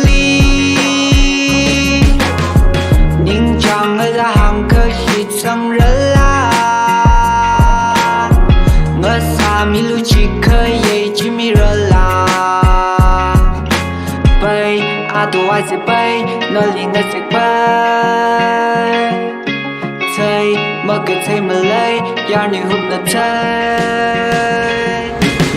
里，凝长了的航可是成人啦，我萨米路奇可也吉米热啦，背阿多爱在背，那里我在背。Mà cứ thấy mà lấy Yar như hụt nà thấy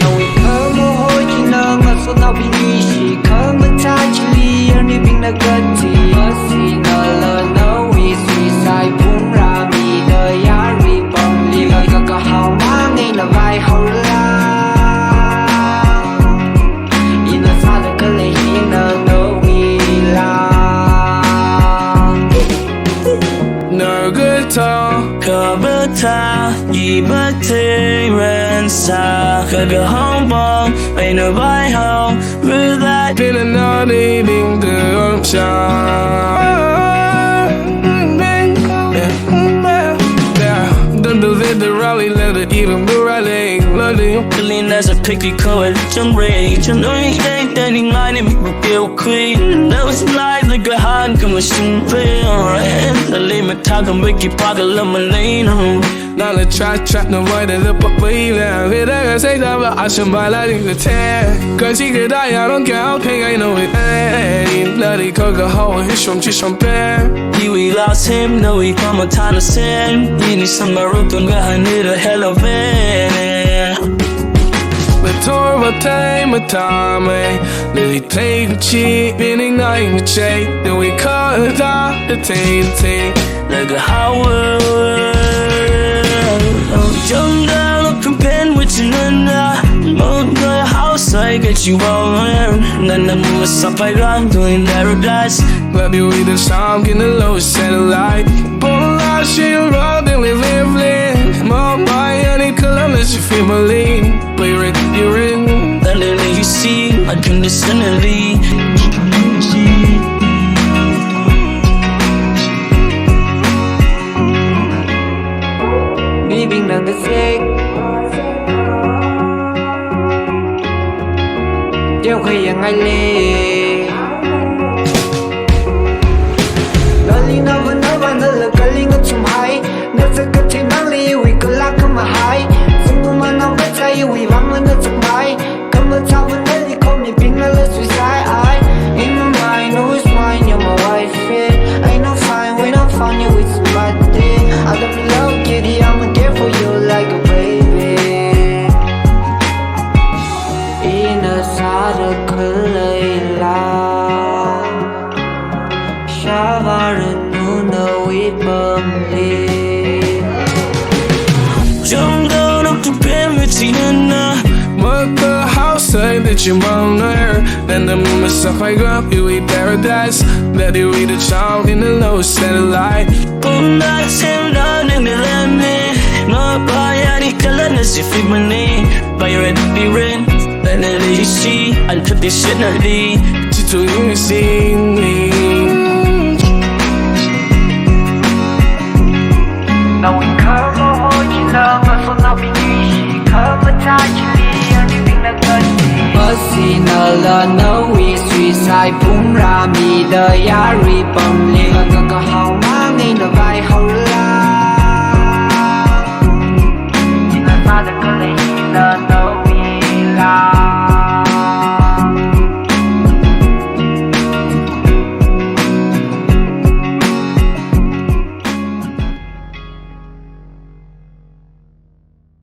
Nawui khơ mô hôi chỉ nơ ngọt số nào bị nghi Chỉ khơ mà trái chỉ li Yar như bình nà gật thì Mà xì nà lờ Nawui suy sai phung ra mi Đờ yar ri bông li Gà gà gà hào má ngay là vai hào la Yên nà xa lờ cơ lệ hi nà Nawui la Nở gửi thơ Khờ bớt tha Dì bớt thế rên xa Khờ gỡ hông bông Bây nở vai hông Rư lại Bên là nó đi bình từ ôm Don't do that the rally Let it even be rally Clean as a picky code Trong rage Trong nỗi đánh tên hình ai nên mình kêu khuy Đâu xin lại Lời gửi hát Cầm ở xin phê Là lý mà thang cầm với kỳ phá Cả lâm mà lấy nó Now let's try no way to look up way now. Get that say that but I should buy like the tear. Cause she could die, I don't care, okay, I know it ain't. Let it cook a hole, his from chish on bear. We lost him, no we come a time to sin. You need some rope, don't go, I need a hell of it. But tour what time, Let it play the cheap, meaning night with Jay. Then we cut it off, the tape. Like a Howard. Young girl, look from pen with you and Mode the house, I get you all around. Then I'm up, I run, doing paradise. Grab you with the sound, get the lowest satellite. Pull a lot, she around, then we live. More by any kilometers, you feel my lean. Play right, you're in. That little you see, unconditionally. Bình là cái xích Điều khi yang ai lê Nó lý nó vẫn nói và nó là cái lý ngất chung hay Nó sẽ cấp thì mang lý vì cứ lạc không mà hay Dùng tù mà nó bất chạy vì vắng lên nó chung hay Cầm ở trong vẫn nói thì không nhìn bình là suy sai ai In my mind, know it's mine, you're my wife I know fine, when I found you it's somebody I don't be low, kitty, I'ma care for you like a baby Ina sada kalayla Shavaran nuna we bumli Jungle up to Pemmitina What the house say that you won't her Then the moment stuff I grew up, you eat paradise Let you eat a child in the low satellite Boom, that's him down in the land No, by any color, that's if you money Buy red, be red Then it you see, I'll put this shit in the to you see me Now we come over, you love us, so now we need come a time, anything that good Mercy, no love, no we suicide, boom, rami, the yari, bum, ling, a hao, mang, in the vai, how